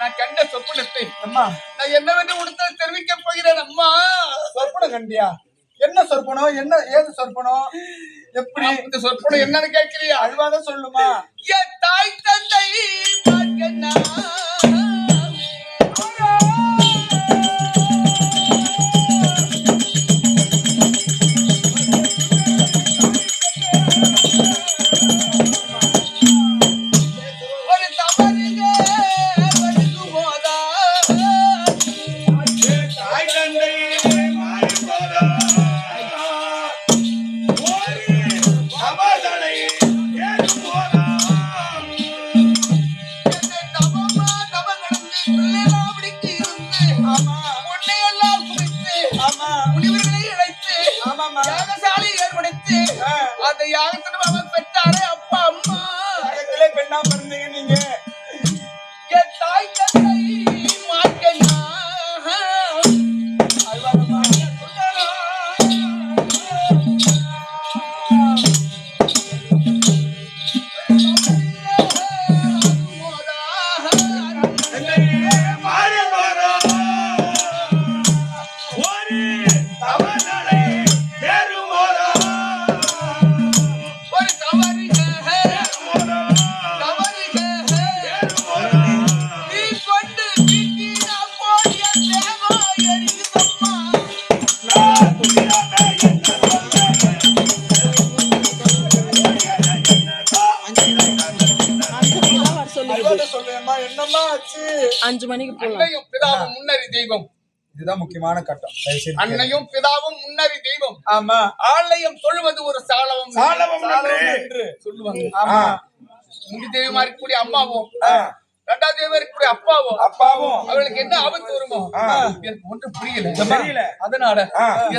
நான் கண்ட சொப்பனத்தை அம்மா நான் என்னவென்று உனக்கு தெரிவிக்க போகிறேன் அம்மா. சொப்பனம் கண்டியா? என்ன சொற்பனம்? என்ன ஏது சொற்பனம்? எப்படி இந்த சொற்பனம் என்னன்னு கேட்கிறியா? அழுவாத சொல்லுமா. என் தாய் தந்தை பார்க்கனா அந்த யாகத்தின் அவன் பெற்றாரே அப்பா அம்மா. யாகத்திலே பெண்ணா பிறந்தீங்க நீங்க. என் தாய் தந்தை மாட்டேன்னா என்னம்மா ஆச்சு? 5 மணிக்கு போலாம். அன்னையும் பிதாவும் முன்னறி தெய்வம். இதுதான் முக்கியமான கட்டம். அன்னையும் பிதாவும் முன்னறி தெய்வம். ஆமா. ஆலயம் தொழுவது ஒரு சாலவம். சாலவம் என்று சொல்லுவாங்க. ஆமா. முடி தெய்வமா இருக்கக்கூடிய அம்மாவும் ரெண்டாவது தெய்வம் இருக்கக்கூடிய அப்பாவும் அவளுக்கு என்ன ஆபத்து வருமோ எனக்கு ஒன்றும் புரியல. அதனால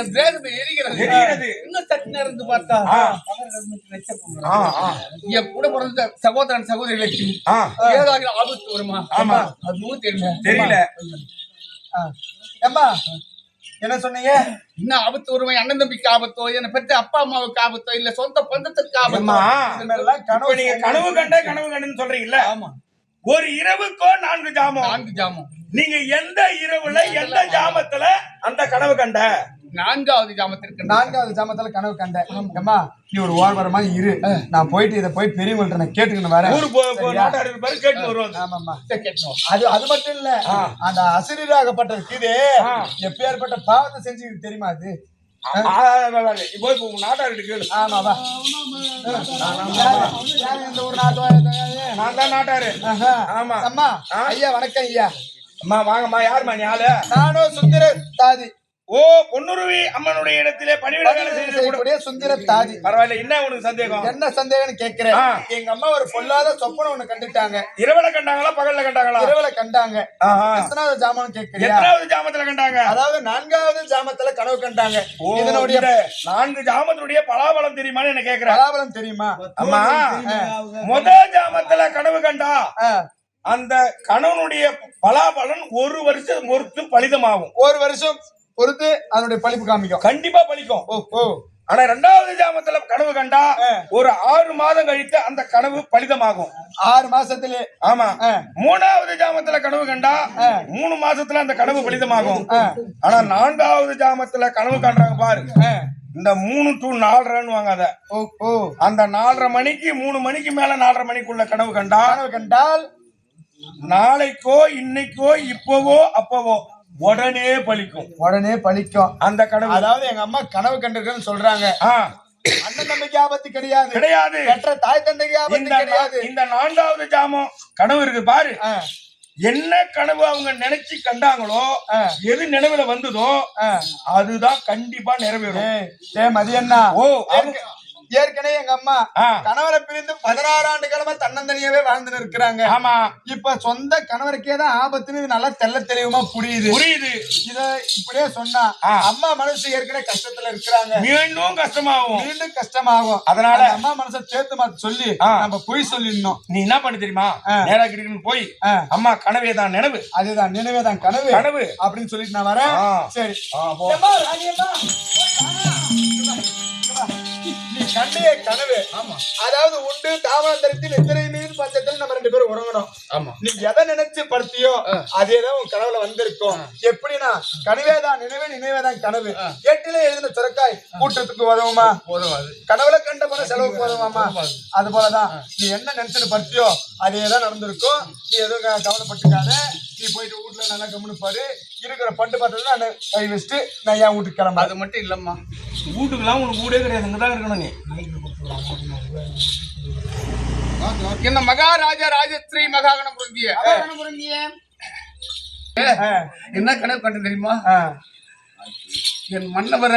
என் தேசம் எரிகிறது. இன்னும் சற்று நேரம் இருந்து பார்த்தா என் கூட பிறந்த சகோதரன் சகோதரிகளுக்கு ஏதாவது ஆபத்து வருமா? அதுவும் தெரியல. அம்மா என்ன சொன்னீங்க? என்ன ஆபத்து வருமா? அண்ணன் தம்பிக்கு ஆபத்தோ, என்ன பெற்ற அப்பா அம்மாவுக்கு ஆபத்தோ, இல்ல சொந்த பந்தத்துக்கு ஆபத்தோ? கனவு கண்டன்னு சொல்றீங்கல்ல? ஆமா. ஒரு இரவுக்கோ 4 ஜாமம். நீங்க எந்த இரவுல எந்த ஜாமத்துல அந்த கனவு கண்ட? 4வது ஜாமத்திற்கு 4வது ஜாமத்துல கனவு கண்டேன். அம்மா நீ ஒரு ஓரமா இரு, நான் போயிட்டு இதை போய் பெரியவங்கள்ட்ட நான் கேட்டுக்கணும் வரேன். நாட்டாரு பாரு கேட்டு வருவாங்க. ஆமாம்மா. கேட்கணும். அது மட்டும் இல்ல, அந்த அசிரியராகப்பட்ட கீதே எப்பேற்பட்ட பாவத்தை செஞ்சு தெரியுமா? அது இப்போ நாட்டாரு கேளு. ஆமாவா? இந்த ஒரு நாட்டு நான் தான் நாட்டாரு. ஆமா. அம்மா ஐயா வணக்கம் ஐயா. அம்மா வாங்கம்மா. யாருமா நீ ஆளு? நானும் சுந்தர தாதி. ஓ, பொன்னுருவி அம்மனுடைய இடத்திலே பணிவிட வேலை செய்யக்கூடிய சுந்தர தாதி. பரவாயில்ல. என்ன உனக்கு சந்தேகம்? என்ன சந்தேகம்னு கேக்குறேன். எங்க அம்மா ஒரு பொல்லாத சொப்பனை ஒண்ணு கண்டுட்டாங்க. இரவுல கண்டாங்களா பகல்ல கண்டாங்களா? இரவுல கண்டாங்க. எத்தனாவது ஜாமம் கேக்குறீங்க? எத்தனாவது ஜாமத்துல கண்டாங்க? அதாவது 4வது ஜாமத்துல கனவு கண்டாங்க. இதனுடைய 4 ஜாமத்துடைய பலாபலம் தெரியுமான்னு என்ன கேக்குறேன். பலாபலம் தெரியுமா? அம்மா முதல் ஜாமத்துல கனவு கண்டா அந்த கணவனுடைய பலாபலன் 1 வருஷம் பொறுத்து பலிதமாகும். 1 வருஷம் பொறுத்து அதனுடைய பழிப்பு காமிக்கும். கண்டிப்பா பலிக்கும். ஆனா 2வது ஜாமத்துல கனவு கண்டா ஒரு 6 மாதம் கழித்து அந்த கனவு பலிதமாகும். 6 மாசத்திலே. ஆமா. 3வது ஜாமத்துல கனவு கண்டா 3 மாசத்துல அந்த கனவு பலிதமாகும். ஆனா 4வது ஜாமத்துல கனவு கண்டாங்க பாரு, இந்த 3 to 4:30 வாங்க அத. அந்த 4:30 மணிக்கு 3 மணிக்கு மேல 4:30 மணிக்குள்ள கனவு கண்டால் நாளைக்கோ இன்னைக்கோ இப்பவோ அப்பவோ உடனே பலிக்கும் அந்த கனவு. அதாவது எங்க அம்மா கனவு கண்டிருக்கேன்னு சொல்றாங்க. அண்ணன் தம்பிக்கு ஆபத்து கிடையாது. பெற்ற தாய் தந்தைக்கு ஆபத்து கிடையாது. இந்த 4வது ஜாமம் கனவு இருக்கு பாரு, என்ன கனவு அவங்க நினைச்சு கண்டாங்களோ, எது நினைவுல வந்ததோ அதுதான் கண்டிப்பா நிறைவேறும். மதியண்ணா, ஏற்கனவே எங்க அம்மா கணவரை பிரிந்து 16 ஆண்டு காலமா தன்னந்தனியாவே வாழ்ந்து இருக்கிறாங்க. ஆமா. இப்ப சொந்த கணவருக்கே தான் ஆபத்துன்னு நல்லா தெள்ள தெளிவமா புரியுது. இத இப்படியே சொன்னா அம்மா மனசு ஏற்கனவே கஷ்டத்துல இருக்கிறாங்க, மீண்டும் கஷ்டமாகும். அதனால அம்மா மனசை சேர்த்து மாத்தி சொல்லி நம்ம பொய் சொல்லிடணும். நீ என்ன பண்ண தெரியுமா? நேரா கிட்ட போய் அம்மா கனவே தான் நினைவு, அதுதான் நினைவே தான் கனவு அப்படின்னு சொல்லிட்டு நான் வரேன். சரி கண்டைய கனவு. அதாவது உண்டு தாமரத்தில் எத்தனை மீன் பஞ்சத்தில் நம்ம 2 பேரும் உறங்கணும். நீ எதை நினைச்சு படுத்தியோ அதேதான் உன் கனவுல வந்திருக்கும். எப்படின்னா கனவேதான் நினைவே, நினைவேதான் கனவு. கேட்டிலே எழுதின சுரக்காய் கூட்டத்துக்கு உதவுமா? கனவுல கண்ட போன செலவுக்கு உதவுமாமா? அது போலதான் நீ என்ன நினைச்சுட்டு படுத்தியோ அதேதான் நடந்திருக்கும். நீ எதுவும் கவலைப்பட்டுக்காத. நீ போயிட்டு வீட்டுல நல்லா கம்முன்னு பாரு. இருக்கிற பட்டு பார்த்ததுல நான் கை வச்சுட்டு நான் என் வீட்டுக்கு கிளம்ப. அது மட்டும் இல்லம்மா, வீட்டுக்குலாம் உனக்கு வீடே கிடையாது, இங்கதான் இருக்கணும். நீ இந்த மகாராஜா ராஜஸ்ரீ மகாகணம் புரிஞ்சிய என்ன கனவு கண்டு தெரியுமா? என் மன்னவர்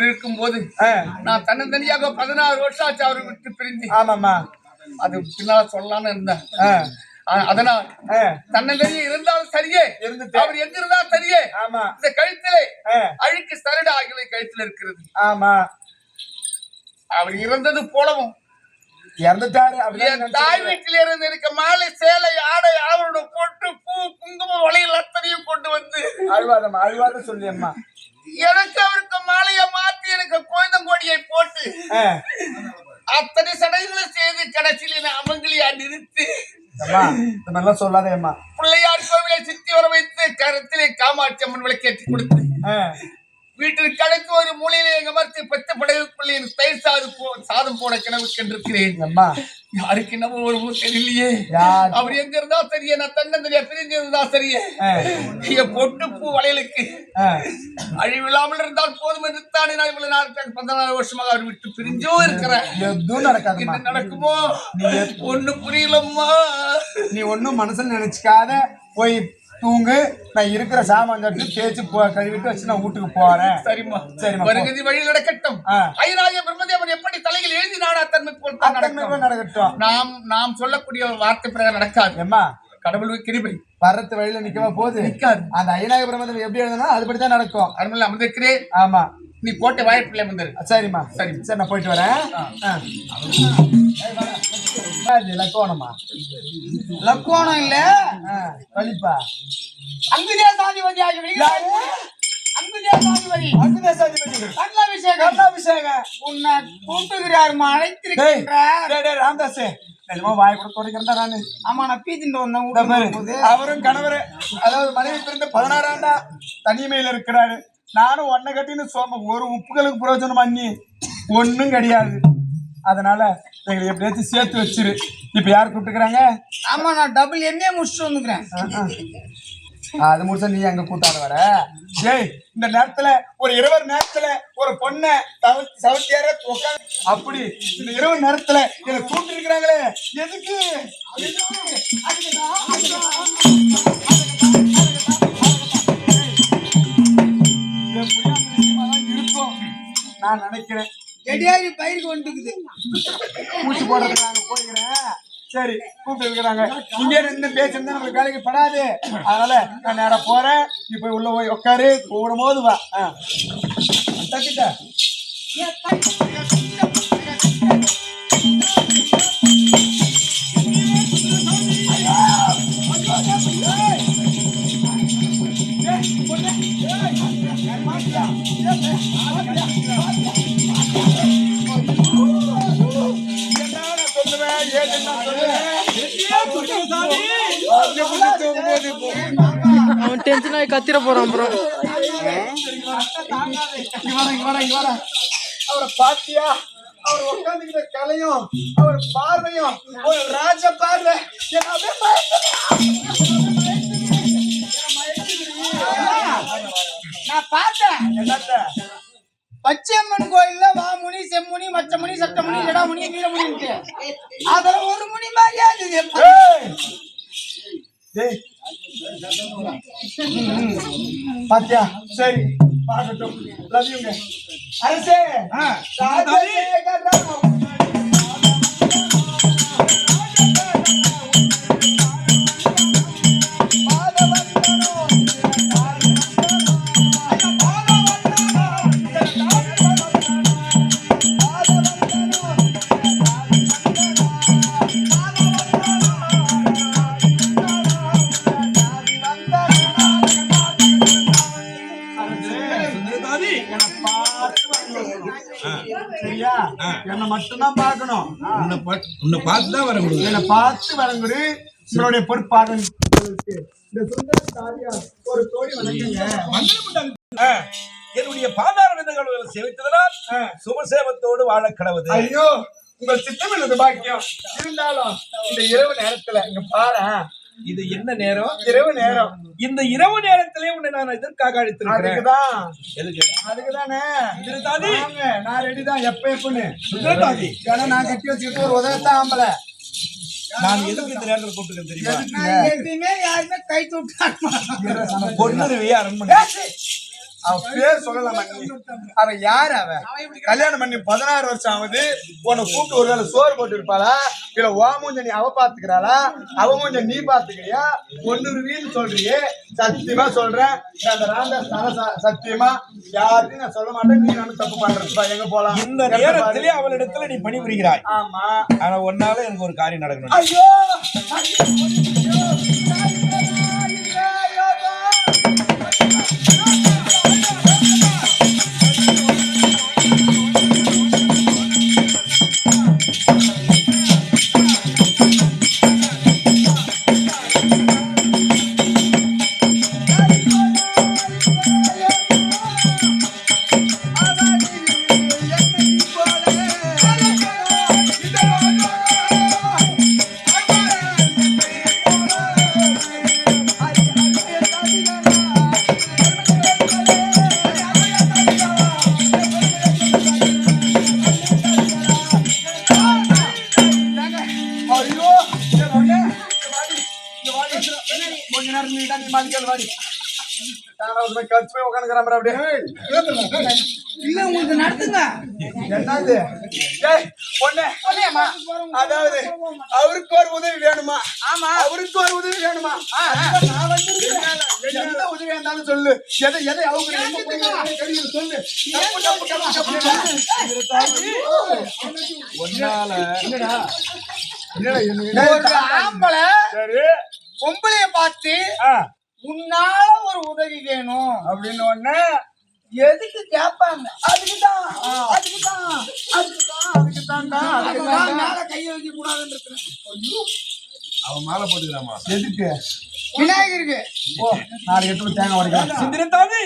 இருக்கும் போது நான் தன்னந்தனியாக 16 வருஷம் ஆச்சு அவரை விட்டு பிரிஞ்சு. ஆமாமா. அது பின்னால சொல்லலாம்னு இருந்தேன். அதனால் தன்னந்தனியே இருந்தாலும் சரியே, அவர் எங்க இருந்தாலும் சரியே, இந்த கழுத்திலே அழுக்கு சரடு ஆகியவை கழுத்துல இருக்கிறது. ஆமா. அவர் இறந்தது போலவும் இறந்துட்டாரு. தாய் வீட்டில இருந்து இருக்க மாலை சேலை ஆடை ஆவரணம் போட்டு பூ குங்குமம் வளையல் அத்தனையும் கொண்டு வந்து அழுவாத சொல்லி அம்மா எனக்கு அவருக்கு மாலையை மாற்றி எனக்கு கோயந்தங்கோடியை போட்டு அத்தனை சடங்குகளை செய்து கடைசியில் அமங்கலியா நிறுத்தி சொல்லாதே அம்மா. பிள்ளையார் கோவிலை சுத்தி வர வைத்து கருத்திலே காமாட்சி அம்மன் விளக்கேற்றி கொடுத்து வீட்டிற்கு கடைக்கு ஒரு மூலையில எங்க மரத்தை பெற்ற படைவுக்குள்ளே தயிர் சாதம் போட கனவு கண்டிருக்கிறேன். யாருக்கு நம்ம ஒரு தெரியலையே. அவர் எங்க இருந்தா சரியே, நான் தன்னந்தனியா பிரிஞ்சு இருந்தா சரியே, பொட்டு பூ வளையலுக்கு அழிவில்லாமல் இருந்தால் போதும் என்று தானே நான் இவ்வளவு 14 வருஷமாக அவர் விட்டு பிரிஞ்சோ இருக்கிறேன். என்ன நடக்குமோ ஒண்ணும் புரியலம்மா. நீ ஒன்னும் மனசுல நினைச்சுக்காத, போய் தூங்கு. நான் இருக்கிற சாமான் தேய்ச்சி கழுவிட்டு வச்சு நான் வீட்டுக்கு போறேன். சரிம்மா, சரிம்மா. வருகதி வழி நடக்கட்டும். ஐயராஜ பிரம்மதேவன் எப்படி தலையில் எழுதினானா தன்மை போல் நடக்கட்டும். நாம் சொல்லக்கூடிய வார்த்தை பிரகாரம் நடக்காது. அம்மா கடவுள் கிருபை வர்றது வழியில நிக்கவா போகுது? நிக்காது. அந்த ஐயனாக பிரம்மதேவன் எப்படி எழுதுனா அதுபடிதான் நடக்கும். அருமையில அமர்ந்திருக்கிறேன். ஆமா. நீ போட்ட வாய்ப்பில்லை வந்துரு. சரிம்மா. சரி சரி, நான் போயிட்டு வரேன். லக்கோணமா? லக்கோணம் இல்ல, கழிப்பா. அங்குதே சாதிபதி ஆகிய உன்னை கூட்டுகிறார் அழைத்திருக்கிறார். ராமதாஸ் வாய் கூட தொடக்கிறேன் நானு. ஆமா, நான் பீத்திட்டு வந்தேன். அவரும் கணவர், அதாவது மனைவி பிறந்து 16 ஆண்டா தனிமையில இருக்கிறாரு. நானும் ஒன்ன கட்டின்னு ஒரு உப்புகளுக்கு பிரயோஜனம் பண்ணி ஒண்ணும் கிடையாது. அதனால எங்களை எப்படியாச்சும் சேர்த்து வச்சிரு. இப்ப யார் கூப்பிட்டுக்கிறாங்க? ஆமா, நான் டபுள் எம்ஏ முடிச்சுட்டு வந்துக்கிறேன். அது முடிச்சா நீ அங்க கூட்டாட வர? ஏய், இந்த நேரத்துல ஒரு இரவு நேரத்துல ஒரு பொண்ணை சவுத்தியார அப்படி இந்த இரவு நேரத்துல என்ன கூப்பிட்டு இருக்கிறாங்களே, எதுக்கு? இருக்கும் நான் நினைக்கிறேன். எடியாகி பயிருக்கு வந்துக்குது, பூச்சி போடுறதுக்கு நாங்க போய்க்கிறேன். சரி, கூப்பிட்டு இருக்கிறாங்க. இங்கே இருந்து பேசிருந்தா நம்மளுக்கு வேலைக்கு படாது. அதனால நான் நேரா போறேன். நீ போய் உள்ள போய் உட்காரு, கூடும் போது வா. தட்டிட்ட அவன் டென்ஷன் ஆகி கத்திர போறான். அப்புறம் அவரை பாத்தியா? அவர் உட்காந்துக்கிட்ட கலையும் அவர் பார்வையும் ஒரு ராஜ பார்வை. நான் பார்த்தேன். என்னத்த? பச்சையம்மன் கோயில்ல வாமுனி, செம்முனி, மச்சமுனி, சட்டமுனி, ஜடாமுனி, வீரமுனி, அதுல ஒரு முனி மாதிரியா இருக்குது. பாத்தியா? சரி, பாக்கட்டும். லவ் யூங்க. அரசே, சரியா? என்ன மட்டும்தான் பார்க்கணும். உன்னை பார்த்துதான் வர முடியும். என்னை பார்த்து வரங்குடி உங்களுடைய பொறுப்பாக. இந்த சுந்தர தாரியா ஒரு கோடி வணக்கங்க. என்னுடைய பாதார விதங்கள் சேவித்ததனால் சுபசேவத்தோடு வாழ கடவுது. ஐயோ, உங்கள் சித்தம் என்னது பாக்கியம். இருந்தாலும் இந்த இரவு நேரத்துல இங்க பாரு. இது என்ன நேரம்? இரவு நேரம். இந்த இரவு நேரத்திலே உன்னை நான் எதற்காக அழைத்திருக்கிறேன்? அதுக்குதானே. திருதாதி, நான் ரெடி தான். எப்பன்னு திருதாதி, ஏன்னா நான் கட்டி வச்சுக்கிட்டு ஒரு உதவத்தான் ஆம்பளை. நான் எதுக்கு இந்த நேரத்தில் கூப்பிட்டு தெரியுமா? நான் எதுவுமே யாருமே கை தூட்டாங்க. பொண்ணுருவியா அரண்மனை. அவன் பேர் சொல்லலாம். அவன் யாரு? அவன் கல்யாணம் பண்ணி 16 வருஷம் ஆகுது. உன்னை கூப்பிட்டு ஒரு வேளை சோறு போட்டு இருப்பாளா? இல்ல ஓ மூஞ்ச நீ அவ பாத்துக்கிறாளா? அவ மூஞ்ச நீ பாத்துக்கிறியா? பொண்ணுருவின்னு சொல்றியே. சத்தியமா சொல்றேன், அந்த ராமதாஸ் சத்தியமா யாருக்கும் நான் சொல்ல மாட்டேன். நீ நானும் தப்பு பண்றப்பா. எங்க போலாம்? இந்த நேரத்திலே அவளிடத்துல நீ பணிபுரிகிறாய். ஆமா, ஆனா ஒன்னால எனக்கு ஒரு காரியம் நடக்கணும். ஐயோ அதாவது அவருக்கு ஒரு உதவி வேணுமா? ஆமா, அவருக்கு ஒரு உதவி வேணுமா? என்ன உதவி இருந்தாலும் சொல்லு. எதை எதை அவங்க சொல்லு. ஆம்பளை பொம்பளைய பார்த்து உன்னால ஒரு உதவி வேணும் அப்படின்னு ஒண்ணு எதுக்கு கேட்பாங்க. அதுக்குதான் மேல கைய வைக்க கூடாதுன்னு இருக்கிறேன். அவன் மாலை போட்டுக்கிறாமா? எதுக்கு? விநாயகருக்கு ஓ நாளைக்கு எடுத்து தேங்காய் உடைக்கலாம் சிந்திரத்தாதி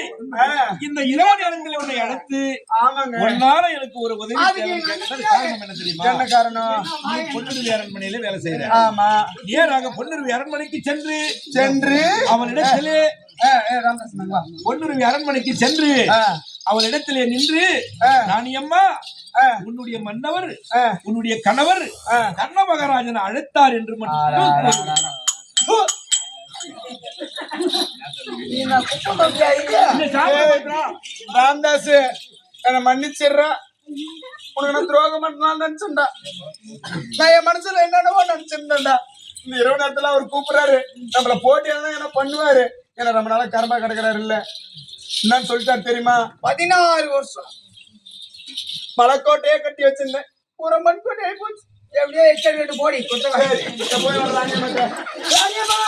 இந்த இரவு நேரங்களில் உன்னை அழைத்து ஆமாங்க ஒன்னால எனக்கு ஒரு உதவி அதுக்கு தேவைன்னு எங்க கேட்டது காரணம் என்ன தெரியுமா? என்ன காரணம் நீ பொன்னிருவி அரண்மனையில வேலை செய்யற. ஆமா நேராக பொன்னிருவி அரண்மனைக்கு சென்று சென்று அவனிடத்திலே ராமதாசன் பொன்னிருவி அரண்மனைக்கு சென்று அவனிடத்திலே நின்று ராணியம்மா உன்னுடைய மன்னவர் உன்னுடைய கணவர் கர்ண மகாராஜன் அழைத்தார் என்று மட்டும் ராமதாஸ் என்ன மன்னிச்சிடுறா உனக்கு நான் துரோகம் பண்ணலாம் நினைச்சுடா நான் என் மனசுல என்னென்னவோ நினைச்சிருந்தேன்டா இந்த இரவு நேரத்துல அவர் கூப்பிடுறாரு நம்மள போட்டியெல்லாம் என்ன பண்ணுவாரு ஏன்னா ரொம்ப நாளா கரம்பா கிடக்குறாரு இல்ல என்னன்னு சொல்லிட்டாரு தெரியுமா 16 வருஷம் மலைக்கோட்டையே கட்டி வச்சிருந்தேன் ஒரு மண்கோட்டை ஆகி போச்சு எப்படியோ எச்சரிக்கை போடி இங்க போய் வர ராணியம்மா ராணியம்மா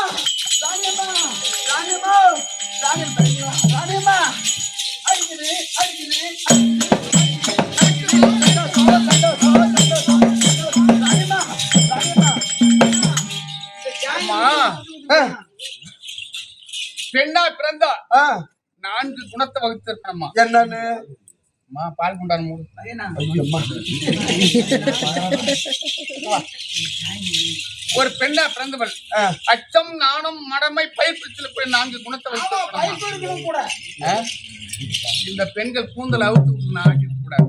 ராணியம்மா ராணியம்மா ராணியம்மா ராணியம்மா அடிக்குது அடிக்குது அம்மா பெண்ணா பிறந்தா 4 குணத்தை வகுத்திருக்கணும்மா. என்னன்னு அம்மா பால் குண்டான மூடு. ஒரு பெண்ணா பிறந்தவள் அச்சம் நாணம் மடமை பயிர்ப்பிச்சல் 4 குணத்தை வகுத்திருக்கணும் கூட இந்த பெண்கள் கூந்தல் அவுத்து ஆகிட கூடாது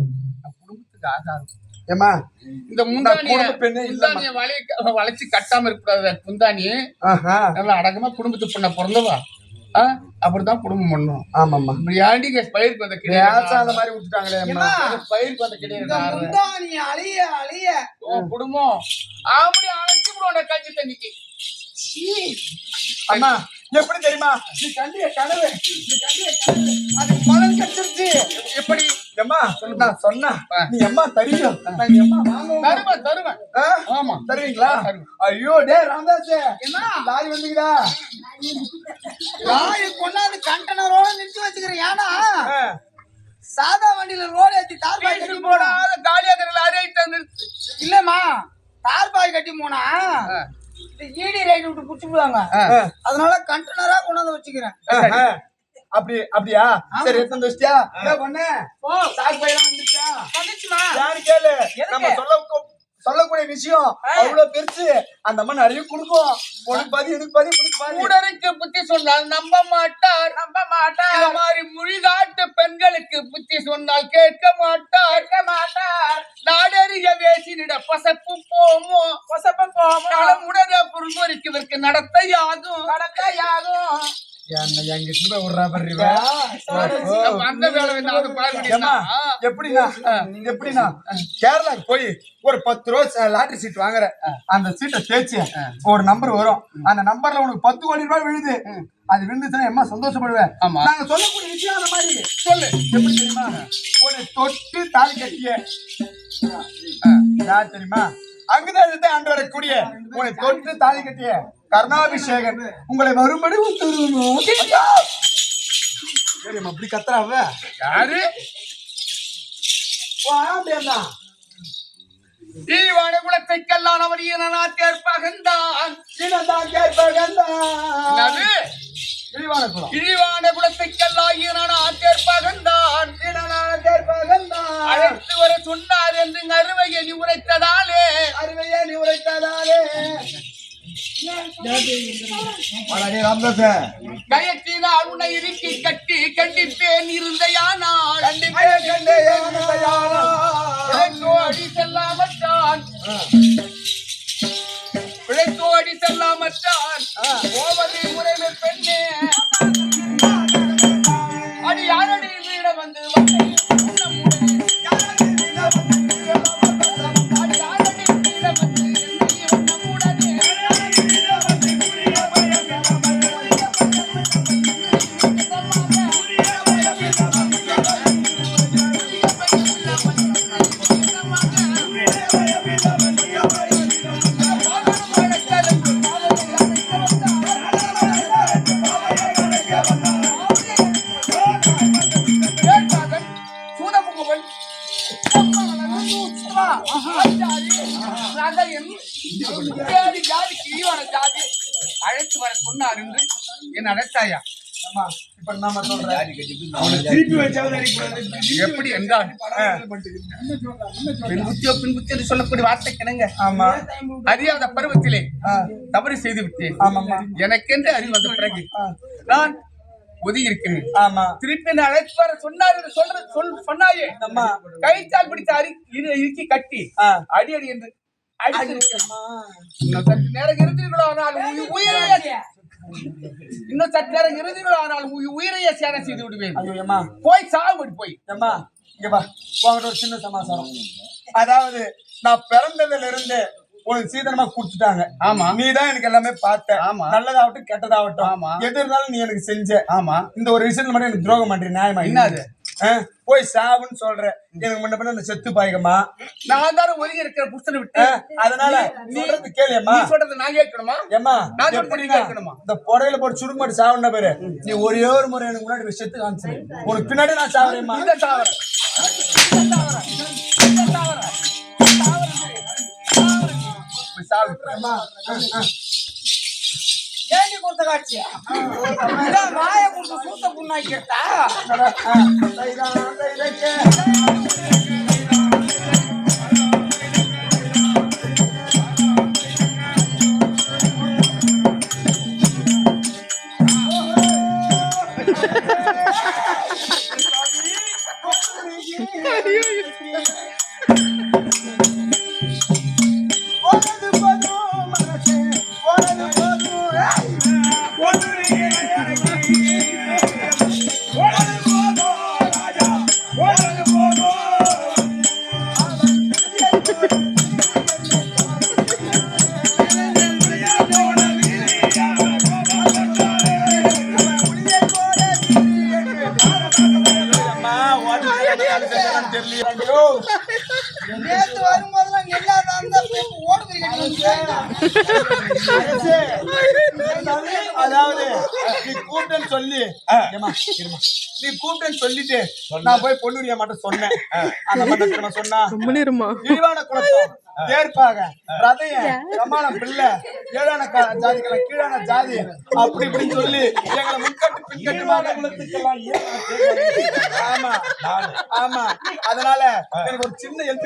குடும்பத்துக்கு ஆகாது. ஏமா இந்த முந்தானிய வளைச்சு கட்டாம இருக்கக்கூடாது. முந்தானி நல்லா அடக்கமா குடும்பத்துக்கு பண்ண பிறந்தவா அப்படிதான் குடும்பம் பண்ணும். ஆமாம்மா இப்படி பயிருக்கு வந்த கிடையாது அந்த மாதிரி விட்டுட்டாங்களே பயிருக்கு வந்த கிடையாது அழிய அழிய குடும்பம் அப்படி அழைச்சு விடுவோட கஞ்சி தண்ணிக்கு. அம்மா எப்படி தெரியுமா நீ கண்டிய கனவு நீ கண்டிய கனவு அது பலன் கிடைச்சிருச்சு. எப்படி அம்மா நான் சொன்னா நீ அம்மா தருவியோ நான் அம்மா வாங்குவோம் தருவேன். ஆமா தருவீங்களா? ஐயோ டே ராமதாஸ் என்ன லாரி வந்தீங்களா? லாரி கொண்டாந்து கண்டனரோட நிறுத்தி வச்சுக்கிறேன். ஏன்னா சாதா வண்டியில ரோடு ஏத்தி தார்பாய் கட்டி போடாத காலியாக லாரி நிறுத்து. இல்லம்மா தார்பாய் கட்டி போனா ஈடி ரைடு விட்டு புடிச்சுடுவாங்க. அதனால கண்டனரா கொண்டாந்து வச்சுக்கிறேன். அப்படியா சரி எடுத்து வச்சியா என்ன பண்ண தார்பாய் எல்லாம் வந்துச்சா வந்துச்சுமா யாரு கேளு நம்ம சொல்லக்கூடிய விஷயம் அவ்வளவு பெருசு. அந்த அம்மா நிறைய கொடுக்கும். உனக்கு பாதி எனக்கு பாதி உடலுக்கு புத்தி சொன்னால் நம்ப மாட்டார். இந்த மாதிரி மொழிகாட்டு பெண்களுக்கு புத்தி சொன்னால் கேட்க மாட்டார். நாடறிய வேசினிட பசப்பு போமோ உடனே பொருள்வரிக்கு நடத்தையாகும். அந்த வேலை எப்படின்னா கேரளாக்கு போய் ஒரு 10 ரூபா லாட்டரி சீட் வாங்குற அந்த சீட்டை தேய்ச்சி ஒரு நம்பர் வரும். அந்த நம்பர்ல உனக்கு 10 கோடி ரூபாய் விழுது. அது விழுந்துச்சுன்னா எம்மா சந்தோஷப்படுவேன். நாங்க சொல்லக்கூடிய விஷயம் அந்த மாதிரி சொல்லு. எப்படி தெரியுமா? உன்னை தொட்டு தாலி கட்டிய யார் தெரியுமா? அங்குதான் ஆண்டு வரக்கூடிய உன்னை தொட்டு தாலி கட்டிய கர்ணாபிஷேகன் உங்களை மறுபடி அப்படி கத்துறாவ யாரு? குலத்தைக்கெல்லாம் அவர் ஈனா கேட்பகந்தான். இழிவான குலத்தைக்கெல்லாம் ஈனா கேட்பகந்தான். அழைத்து வர சொன்னார் என்று அறுவையை நீ உரைத்ததாலே கயத்தினால் உன்னை இறுக்கி கட்டி கண்டிப்பேன் இருந்தையானால் பிழைத்தோடி செல்லாமற்றான் போவதை முறைமை பெண்ணே அடி யாரடி வீடம் வந்து அழைத்து வர சொன்னார் என்று என் அழைத்தாயா? அம்மா, இப்ப நாம சொல்றேன். திருப்பி வச்சாவது அடிக்கூடாது. எப்படி என்றால் பின்புத்தியோ பின்புத்தி என்று சொல்லக்கூடிய வார்த்தை கிணங்க ஆமா. அறியாத பருவத்திலே தவறு செய்து விட்டேன். ஆமாம்மா. எனக்கென்று அறிவு வந்த பிறகு நான் ஒதுங்கி இருக்கிறேன். ஆமா. திருப்பி என்ன அழைத்து வர சொன்னார் என்று சொன்னாயே. அம்மா. கைத்தால் பிடித்து இறுக்கி கட்டி அடி அடி என்று அடித்திருக்கிறேன். இன்னும் சற்று நேரம் இருந்தீர்களோ ஆனால் இன்னும் சற்று நேரம் இருந்தீர்களோ ஆனால் உயிரையே சேதம் செய்து விடுவேன். ஐயோம்மா, போய் சாகுபடி போய். அம்மா இங்க வா, உங்ககிட்ட ஒரு சின்ன சமாச்சாரம். அதாவது நான் பிறந்ததுல இருந்து உனக்கு சீதனமா குடுத்துட்டாங்க. ஆமா. நீதான் எனக்கு எல்லாமே பார்த்த. ஆமா. நல்லதாகட்டும் கெட்டதாகட்டும். ஆமா. எது இருந்தாலும் நீ எனக்கு செஞ்ச. ஆமா. இந்த ஒரு விஷயத்துல மட்டும் எனக்கு துரோகம் பண்றீங்க. நியாயமா? என்னது? போய் சாவுன்னு சொல்ற. எனக்கு முன்ன பின்ன செத்து பாய்க்கமா. நான் தானே ஒதுங்கி இருக்கிற புருஷனை விட்டு. அதனால நீ சொல்றது கேளியம்மா. நீ சொல்றது நான் கேட்கணுமா? ஏம்மா, நான் சொல்றது நீ கேட்கணுமா? இந்த புடையில போட்டு சுருங்க மாட்டி சாவுன பேரு நீ ஒரே ஒரு முறை எனக்கு முன்னாடி போய் செத்து காமிச்சு உனக்கு பின்னாடி நான் சாவுறேம்மா. இந்த சாவர ஏண்டி கொடுத்த காட்சியா? வாய கொடுத்து சூத்த புண்ணாக்கிட்டா நேத்து வரும்போதெல்லாம் எல்லாரும் ஓடுகிறீங்க. அதாவது நீ கூப்பிட்டேன்னு சொல்லி நீ கூப்பிட்டேன்னு சொல்லிட்டு நான் போய் பொண்ணுரியா மட்டும் சொன்னேன். அந்த மட்டும் சொன்னா இழிவான குலத்தம் தேர்ப்பாக ரதைய சமாளம் பிள்ளை ஏழான ஜாதிகளை கீழான ஜாதி அப்படி இப்படின்னு சொல்லி எங்களை முன்கட்டு பின்கட்டுமாக குலத்துக்கெல்லாம். ஆமா ஆமா. அதனால எனக்கு ஒரு சின்ன ஹெல்ப்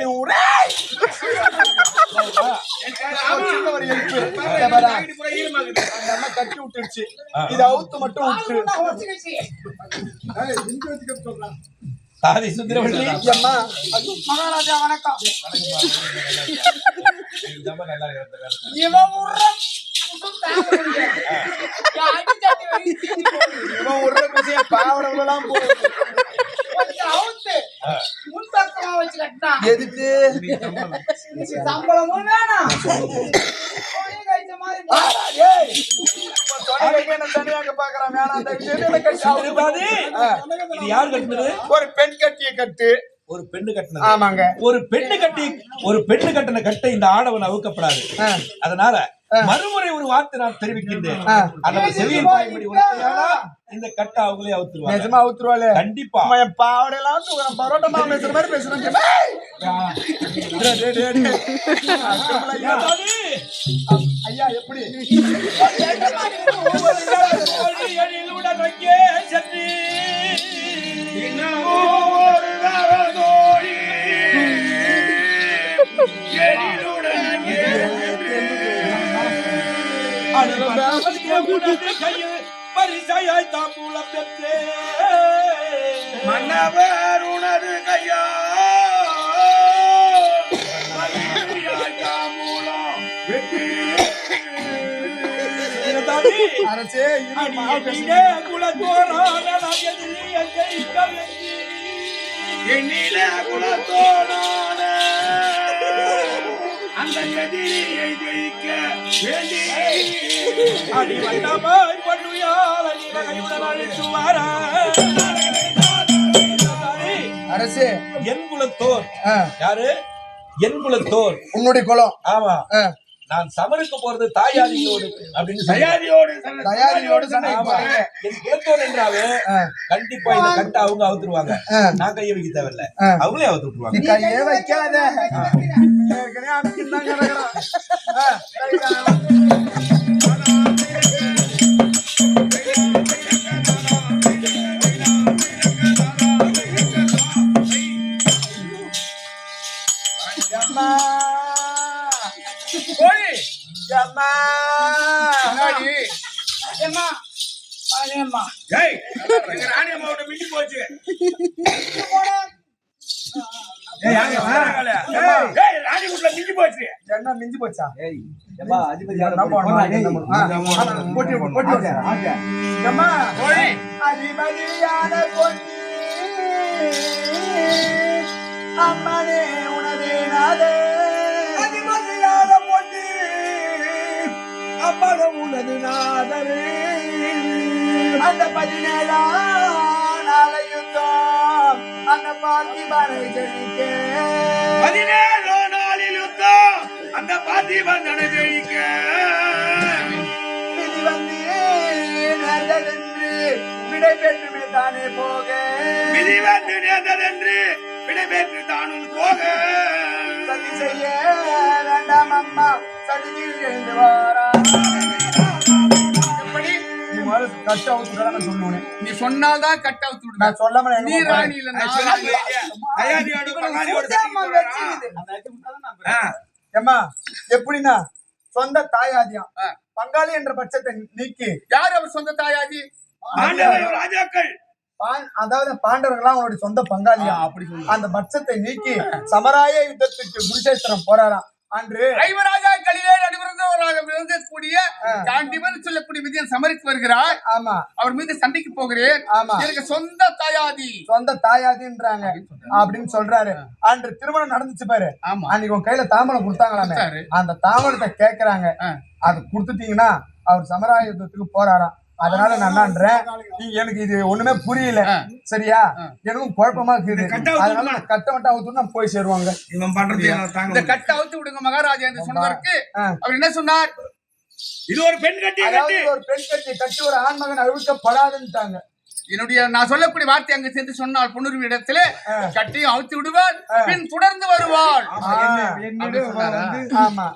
சின்ன ஒரு ஹெல்ப் அந்த அம்மா கட்டி விட்டுடுச்சு. இது அவுத்து மட்டும் விட்டு சாதி சுந்தரவள்ளி அம்மா. மகாராஜா வணக்கம். இவன் ஒரு விஷயம் பாவனெல்லாம் போகுது. முன்பக்கமா வச்சு கட்டினா எதுக்கு சம்பளமும் வேணாம். ஒரு பெண் கட்டிய கட்டு. ஒரு பெண்ணு கட்டினது. ஆமாங்க. ஒரு பெண்ணு கட்டின கட்டை இந்த ஆடவன் அவுக்கப்படாது. அதனால மறுமுறை ஒரு வார்த்தை நான் தெரிவிக்கின்றேன். அந்த செவியின் பாய்மொழி உரையாடா இந்த கட்டை அவங்களே அவுத்துருவாங்க. நிஜமா அவுத்துருவாளே? கண்டிப்பா. என் பாவடையெல்லாம் தூக்குறேன். பரோட்டா மாவு பேசுற மாதிரி பேசுறேன். ஐயா எப்படி பரிசையாய் தாம்பூலம் பெற்றே மன்னவர் உனது கையா அரசே குலத்தோரான எண்ணில குலத்தோரான அந்த எதிரியை ஜெயிக்க வேண்டி அடி வந்தமாய் பண்ணுயால் கையுடன் அழைத்து வர அரசே என் குலத்தோர். யாரு? என் குலத்தோர். உன்னுடைய குலம். ஆமா. நான் சமருக்கு போறது தாயாரியோடு அப்படின்னு தயாரியோடு என் குலத்தோர் என்றாவே கண்டிப்பா இந்த கட்டை அவங்க அவுத்துருவாங்க. நான் கையை வைக்க தேவையில்ல, அவங்களே அவுத்து விட்டுருவாங்க. கையே வைக்காத. ஏற்கனவே அம்மா முன்னாடி ஏம்மா, வாடேம்மா. ஏய், எங்க ராணி அம்மாவோட மிஞ்சி போச்சு. போடா. ஏய், ராணி வீட்டுல மிஞ்சி போச்சு. என்ன மிஞ்சி போச்சா ஏம்மா, அதிபதியான என்ன போய் பண்ணுவா? போட்டி போட்டி அம்மா போய் அதிபதியான பொன்னி அம்மனே உனதே நாதே அதிபதியான பொன்னி அம்மன உனது நாதரே அந்த 17ஆம் நாளை யுத்தம் அந்த பார்த்திபனை ஜெயிக்க 17 நாளில் யுத்தம் அந்த பார்த்திபனை ஜெயிக்க விதி வந்து நேர்ந்ததென்று விடை பெற்றுமே தானே போக விதி வந்து நேர்ந்ததென்று விடைபெற்று தானும் போக சதி செய்ய வேண்டாம் அம்மா சதியில் எழுந்து வாரா எப்படி நீ முதல்ல கஷ்ட அவுத்துக்கடா சொல்லுவேன் நீ சொன்னால்தான் கட் அவுத்து விடுவேன் நான் சொல்லாம நீ ராணி இல்ல நான் ராணி. தயாரியோட பங்காளியோட ஏம்மா எப்படின்னா சொந்த தாயாதியம் பங்காளி என்ற பட்சத்தை நீக்கி யார் அவர் சொந்த தாயாதி ஆண்டவர் ராஜாக்கள் அதாவது பாண்டவர்கள்லாம் அவனுடைய சொந்த பங்காளியா அப்படி சொல்லு அந்த பட்சத்தை நீக்கி சமராய யுத்தத்துக்கு குருஷேத்திரம் போறாராம் அன்று ஐவராஜாக்களிலே நடுவிருந்தவராக விளங்கக்கூடிய காண்டிபன் சொல்லக்கூடிய விதியை சமரித்து வருகிறார் ஆமா அவர் மீது சண்டைக்கு போகிறேன் ஆமா எனக்கு சொந்த தாயாதி சொந்த தாயாதின்றாங்க அப்படின்னு சொல்றாரு அன்று திருமணம் நடந்துச்சு பாரு ஆமா அன்னைக்கு உன் கையில தாம்பலம் கொடுத்தாங்களாமே கொடுத்தாரு. அந்த தாம்பலத்தை கேக்குறாங்க அது கொடுத்துட்டீங்கன்னா அவர் சமராய யுத்தத்துக்கு போறாராம் அதனால நான் என்னன்றேன் எனக்கு இது ஒண்ணுமே புரியல சரியா எனக்கும் குழப்பமா இருக்குது அதனால நான் கட்டமட்டா அவுத்து நான் போய் சேருவாங்க இவன் பண்றது இந்த கட்ட அவுத்து விடுங்க மகாராஜா என்று சொன்னதற்கு அவர் என்ன சொன்னார் இது ஒரு பெண் கட்டி அதாவது ஒரு பெண் கட்டி ஒரு ஆண்மகன் அழுவிக்கப்படாதுன்னுட்டாங்க என்னுடைய நான் சொல்லக்கூடிய வார்த்தை அங்கு சென்று சொன்னால் பொண்ணுரிமை இடத்துல கட்டியும் அவுத்து விடுவார் பின் தொடர்ந்து வருவாள் ஆமா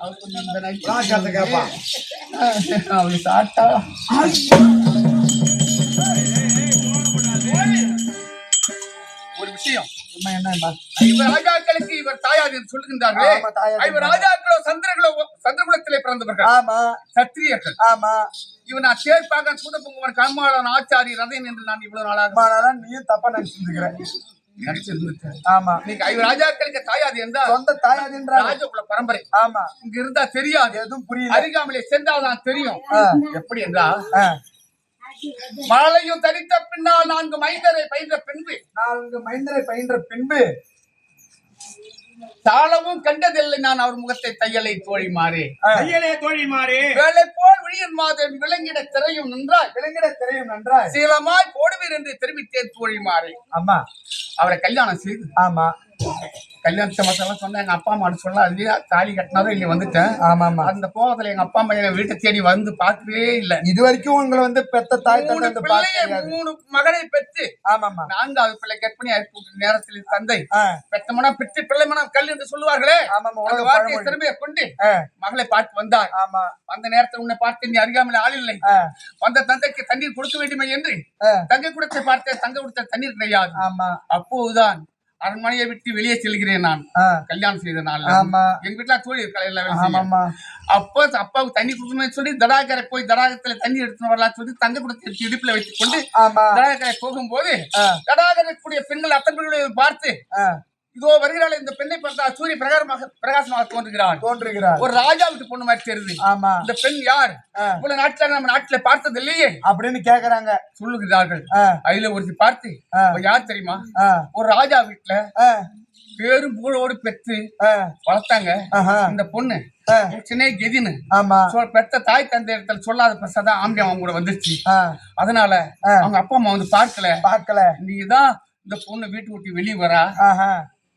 அவரு சாட்டா ஒரு விஷயம் என்ன இவர் ராஜாக்களுக்கு இவர் தாயார் என்று சொல்லுகின்றார்களே ஆமா, தாயார். இவர் ராஜாக்களோ சந்திரகுலத்திலே பிறந்தவர்கள் ஆமா சத்திரியர்கள் ஆமா இவன் நான் சேர்ப்பாக சூதபொங்குவன் கர்மாளன் ஆச்சாரி ரதன் என்று நான் இவ்வளவு நாளாக அதனால நீயும் தப்பா நினைச்சிருக்கிறேன் நினைச்சிருந்தேன் ஆமா இன்னைக்கு ஐவர் ராஜாக்களுக்கு தாயாது என்றால் சொந்த தாயாதின்றாங்க ராஜகுல பரம்பரை ஆமா இங்க இருந்தா தெரியாது எதுவும் புரியல அருகாமலே சென்றால் தான் தெரியும் எப்படி என்றால் ஆ. மழையும் தரித்த பின்னால் 4 மைந்தரை பயின்ற பின்பு 4 மைந்தரை பயின்ற பின்பு தாளமும் கண்டதில்லை நான் அவர் முகத்தை தையலை தோழி மாறே கையிலே தோழி மாறி வேலை போல் விழியன் மாதம் விளங்கிட திரையும் நின்றாய் விலங்கிட தெரியும் நன்றாய் சீலமாய் போடுவீர் என்று தெரிவித்தேன் தோழி மாறே ஆமா அவரை கல்யாணம் செய்து ஆமா கல்யாணத்தை மத்தெல்லாம் சொன்னா எங்க அப்பா அம்மா சொல்ல அதுலயே தாலி கட்டினதும் இங்க வந்துட்டேன் ஆமா ஆமா அந்த கோவத்துல எங்க அப்பா அம்மா எங்க வீட்டை தேடி வந்து பார்க்கவே இல்ல இது வரைக்கும் உங்களை வந்து பெத்த தாய் தந்தை 3 வந்து பிள்ளையை பார்க்க 3 மகனை பெற்று ஆமாமா 4வது பிள்ளை கற்பனையா இருக்கும் நேரத்தில் தந்தை ஆ. பெத்த மனம் பெற்று பிள்ளை மனம் கல் என்று சொல்லுவார்களே ஆமாமா அந்த உலக வார்த்தையை பழமொழி. திறமையை கொண்டு ஆ. மகளை பார்த்து வந்தார் ஆமா அந்த நேரத்தில் உன்னை பார்த்து நீ அருகாமல் ஆள் இல்லை ஆ. வந்த தந்தைக்கு தண்ணீர் கொடுக்க வேண்டுமே என்று ஆ. தங்கை குடத்தை பார்த்து தங்கை கொடுத்த தண்ணீர் கிடையாது ஆமா அப்போதுதான் அரண்மனையை விட்டு வெளியே செல்கிறேன் நான் ஆ. கல்யாணம் செய்த நாள் ஆமா எங்க வீட்டுல தோழி இருக்கலாம் எல்லாம் வேலை செய்ய. ஆமாமா அப்போ அப்பாவுக்கு தண்ணி கொடுக்கணும்னு சொல்லி தடாகரை போய் தடாகத்துல தண்ணி எடுத்துன்னு வரலாம் சொல்லி தங்க குடத்தை எடுத்து இடுப்புல வைத்துக் கொண்டு ஆமா தடாகரை போகும்போது ஆ. தடாகரக்கூடிய பெண்கள் அத்தனை பேர்களையும் பார்த்து ஆ. இதோ வருகிறாள் இந்த பெண்ணை பார்த்தா சூரிய பிரகாசமாக தோன்றுகிறாள் தோன்றுகிறார் ஒரு ராஜா வீட்டு பொண்ணு மாதிரி தெரியுது ஆமா இந்த பெண் யார் ஆ. இவ்வளவு நாட்டுல நம்ம நாட்டுல பார்த்தது இல்லையே அப்படின்னு கேக்குறாங்க சொல்லுகிறார்கள் ஆ. அதுல ஒருத்தி பார்த்து ஆ. அவ யார் தெரியுமா ஆ. ஒரு ராஜா வீட்டுல ஆ. பேரும் புகழோடு பெற்று ஆ. வளர்த்தாங்க ஆஹா. இந்த பொண்ணு ஆ. சின்ன கெதின்னு ஆமா பெற்ற தாய் தந்தை இடத்துல சொல்லாத பிரசாதம் ஆம்பியம் அவங்க கூட வந்துருச்சு ஆ. அதனால ஆ. அவங்க அப்பா அம்மா வந்து பார்க்கல பார்க்கல நீதான் இந்த பொண்ணு வீட்டு விட்டு வெளியே வரா ஆஹா.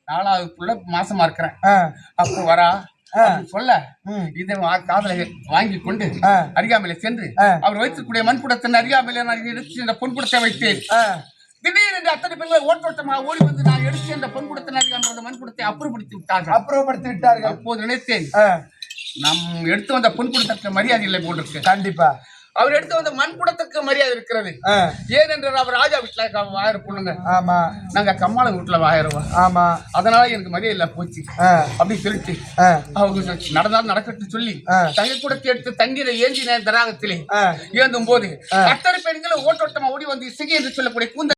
4வது புள்ள மாசமா இருக்கிறேன் ஆ. அப்ப வரா அப்படின்னு சொல்ல ம். இதை காதலை வாங்கி கொண்டு ஆ. அருகாமையில சென்று ஆ. அவர் வைத்திருக்கூடிய மண்குடத்தின் அருகாமையில நான் எடுத்து இந்த பொன்குடத்தை வைத்தேன் ஆ. திடீரென்று அத்தனை பேர்கள் ஓட்டோட்டமாக ஓடி வந்து நான் எடுத்து அந்த பொன்குடத்தின் அருகாமல் அந்த மண்குடத்தை அப்புறப்படுத்தி விட்டார்கள் அப்புறப்படுத்தி விட்டார்கள் அப்போது நினைத்தேன் ஆ. நம் எடுத்து வந்த பொன்குடத்திற்கு மரியாதை இல்லை போட்டிருக்கு கண்டிப்பா அவர் எடுத்து வந்த மண் குடத்துக்கு மரியாதை இருக்கிறது. ஏனென்றால் அவர் ராஜா வீட்டுல 1000 பொண்ணுங்க, ஆமா நாங்க கம்மாள வீட்டுல 1000 ரூபாய். ஆமா அதனால எனக்கு மரியாதை இல்ல போச்சு அப்படி சொல்லிட்டு அவங்க நடந்தாலும் நடக்கட்டும் சொல்லி தங்க குடத்தை எடுத்து தண்ணீரை ஏந்தின தராகத்திலே ஏந்தும் போது அத்தனை பெண்களும் ஓட்டோட்டமா ஓடி வந்து இசைகை என்று சொல்லக்கூடிய கூந்த